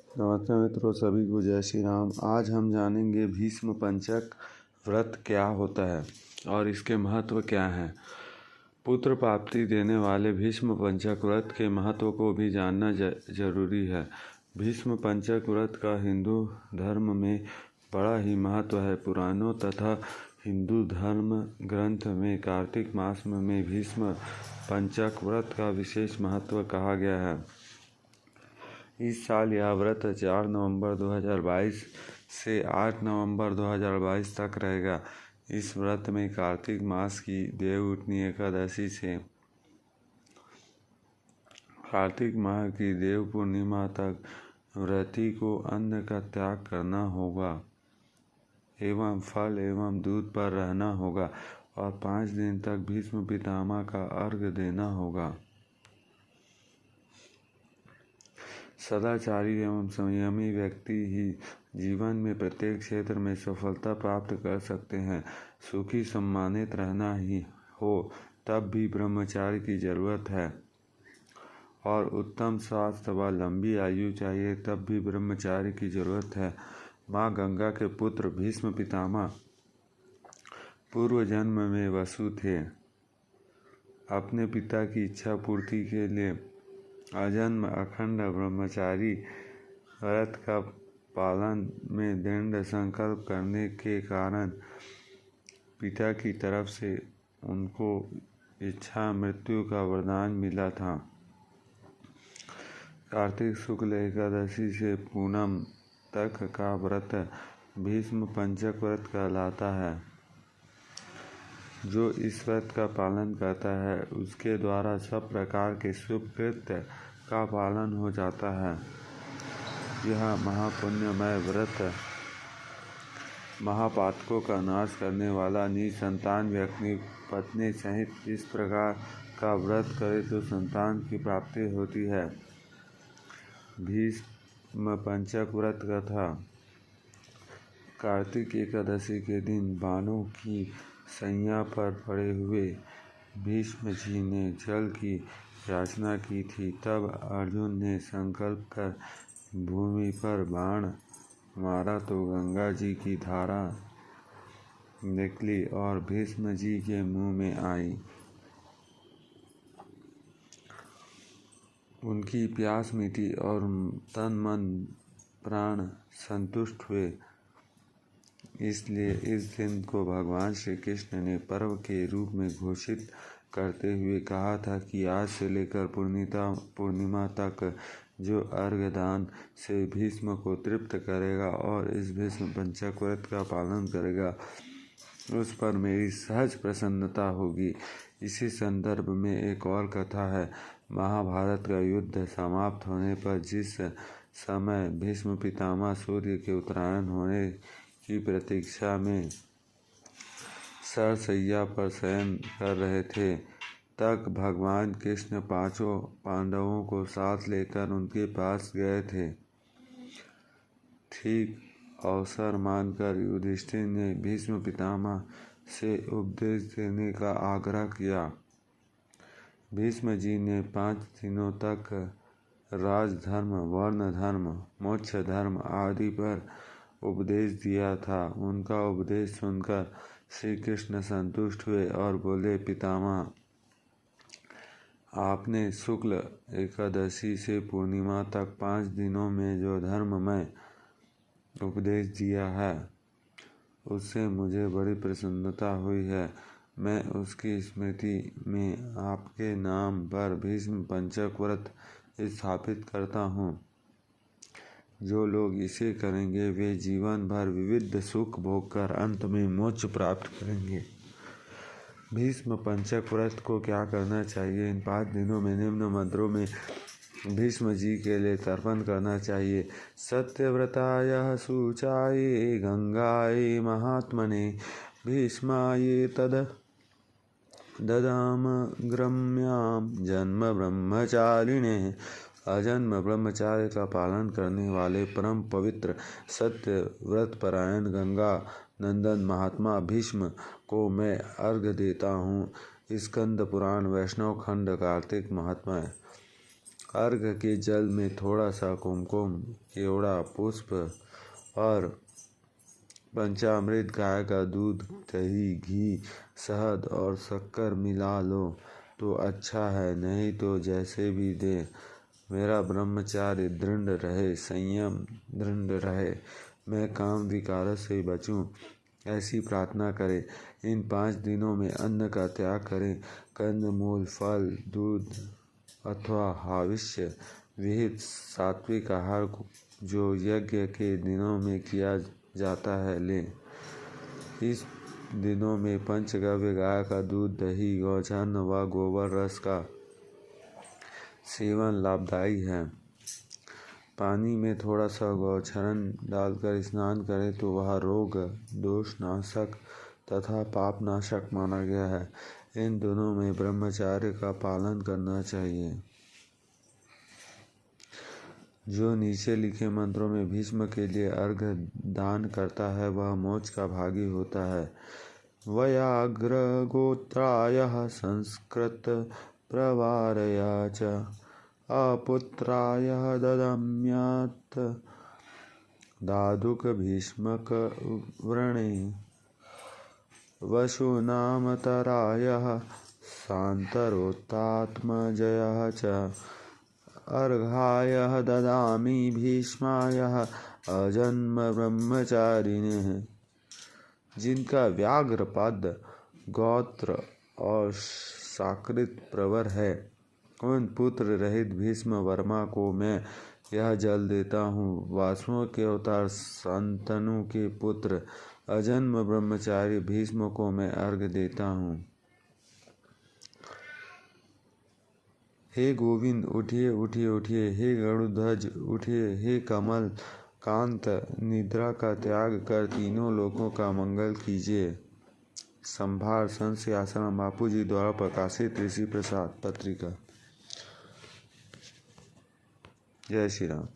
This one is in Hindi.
नमस्ते मित्रों, सभी को जय श्री राम। आज हम जानेंगे भीष्म पंचक व्रत क्या होता है और इसके महत्व क्या हैं। पुत्र प्राप्ति देने वाले भीष्म पंचक व्रत के महत्व को भी जानना जरूरी है। भीष्म पंचक व्रत का हिंदू धर्म में बड़ा ही महत्व है। पुराणों तथा हिंदू धर्म ग्रंथ में कार्तिक मास में भीष्म पंचक व्रत का विशेष महत्व कहा गया है। इस साल यह व्रत 4 नवंबर 2022 से 8 नवंबर 2022 तक रहेगा। इस व्रत में कार्तिक मास की देवउठनी एकादशी से कार्तिक माह की देव पूर्णिमा तक व्रती को अन्न का त्याग करना होगा एवं फल एवं दूध पर रहना होगा और 5 दिन तक भीष्म पितामह का अर्घ्य देना होगा। सदाचारी एवं संयमी व्यक्ति ही जीवन में प्रत्येक क्षेत्र में सफलता प्राप्त कर सकते हैं। सुखी सम्मानित रहना ही हो तब भी ब्रह्मचार्य की जरूरत है और उत्तम स्वास्थ्य व लंबी आयु चाहिए तब भी ब्रह्मचार्य की जरूरत है। माँ गंगा के पुत्र भीष्म पितामह पूर्व जन्म में वसु थे। अपने पिता की इच्छा पूर्ति के लिए अजन्म अखंड ब्रह्मचारी व्रत का पालन में दृढ़ संकल्प करने के कारण पिता की तरफ से उनको इच्छा मृत्यु का वरदान मिला था। कार्तिक शुक्ल एकादशी से पूनम तक का व्रत भीष्म पंचक व्रत कहलाता है। जो इस व्रत का पालन करता है उसके द्वारा सब प्रकार के शुभ कृत्य का पालन हो जाता है। यह महापुण्यमय व्रत महापातकों का नाश करने वाला निसंतान व्यक्ति पत्नी सहित इस प्रकार का व्रत करे तो संतान की प्राप्ति होती है। भीष्म पंचक व्रत कथा। कार्तिक एकादशी के दिन बाणों की सैया पर पड़े हुए भीष्म जी ने जल की याचना की थी। तब अर्जुन ने संकल्प कर भूमि पर बाण मारा तो गंगा जी की धारा निकली और भीष्म जी के मुंह में आई। उनकी प्यास मिटी और तन मन प्राण संतुष्ट हुए। इसलिए इस दिन को भगवान श्री कृष्ण ने पर्व के रूप में घोषित करते हुए कहा था कि आज से लेकर पूर्णिमा तक जो अर्घ्य दान से भीष्म को तृप्त करेगा और इस भीष्म पंचक व्रत का पालन करेगा उस पर मेरी सहज प्रसन्नता होगी। इसी संदर्भ में एक और कथा है। महाभारत का युद्ध समाप्त होने पर जिस समय भीष्म पितामह सूर्य के उत्तरायण होने की प्रतीक्षा में सरसैया पर शयन कर रहे थे तक भगवान कृष्ण 5 पांडवों को साथ लेकर उनके पास गए थे। ठीक अवसर मानकर युधिष्ठिर ने भीष्म पितामह से उपदेश देने का आग्रह किया। भीष्म जी ने 5 दिनों तक राजधर्म, वर्ण धर्म, मोक्ष धर्म आदि पर उपदेश दिया था। उनका उपदेश सुनकर श्री कृष्ण संतुष्ट हुए और बोले, पितामह, आपने शुक्ल एकादशी से पूर्णिमा तक 5 दिनों में जो धर्ममय उपदेश दिया है उससे मुझे बड़ी प्रसन्नता हुई है। मैं उसकी स्मृति में आपके नाम पर भीष्म पंचक व्रत स्थापित करता हूँ। जो लोग इसे करेंगे वे जीवन भर विविध सुख भोग कर अंत में मोक्ष प्राप्त करेंगे। भीष्म पंचक व्रत को क्या करना चाहिए? इन 5 दिनों में निम्न मंत्रों में भीष्म जी के लिए तर्पण करना चाहिए। सत्यव्रताय शुचाये गंगाये महात्मने भीष्माये तद ददाम ग्रम्याम जन्म ब्रह्मचारिणे। अजन्म ब्रह्मचार्य का पालन करने वाले परम पवित्र सत्य व्रत परायण गंगा नंदन महात्मा भीष्म को मैं अर्घ्य देता हूँ। स्कंद पुराण वैष्णव खंड कार्तिक महात्मा। अर्घ के जल में थोड़ा सा कुमकुम, केवड़ा पुष्प और पंचामृत, गाय का दूध, दही, घी, शहद और शक्कर मिला लो तो अच्छा है, नहीं तो जैसे भी दे। मेरा ब्रह्मचार्य दृढ़ रहे, संयम दृढ़ रहे, मैं काम विकार से बचूं, ऐसी प्रार्थना करें। इन 5 दिनों में अन्न का त्याग करें। कंदमूल, फल, दूध अथवा हविष्य विहित सात्विक आहार जो यज्ञ के दिनों में किया जाता है लें। इस दिनों में पंचगव्य, गाय का दूध, दही, गौचर्न व गोबर रस का सेवन लाभदायी है। पानी में थोड़ा सा गौचर्न डालकर स्नान करें तो वह रोग दोषनाशक तथा पापनाशक माना गया है। इन दोनों में ब्रह्मचर्य का पालन करना चाहिए। जो नीचे लिखे मंत्रों में भीष्म के लिए अर्घ दान करता है वह मोक्ष का भागी होता है। व्याघ्र गोत्रायः संस्कृत प्रवारया च अपुत्रायः ददम्यात् दादुक भीष्मक व्रणे वशुनामतरायः शान्तरोत्तात्मजयः च अर्घायः ददामि भीष्मायः अजन्म ब्रह्मचारिणः। जिनका व्याघ्र पद, गोत्र और साकृत प्रवर है, उन पुत्र रहित भीष्म वर्मा को मैं यह जल देता हूँ। वासुओं के अवतार शांतनु के पुत्र अजन्म ब्रह्मचारी भीष्म को मैं अर्घ देता हूँ। हे गोविंद, उठिए उठिए उठिए, हे गरुड़ध्वज उठिए, हे कमल कांत निद्रा का त्याग कर तीनों लोकों का मंगल कीजिए। संभार संत सिंहासन बापूजी द्वारा प्रकाशित ऋषि प्रसाद पत्रिका। जय श्री राम।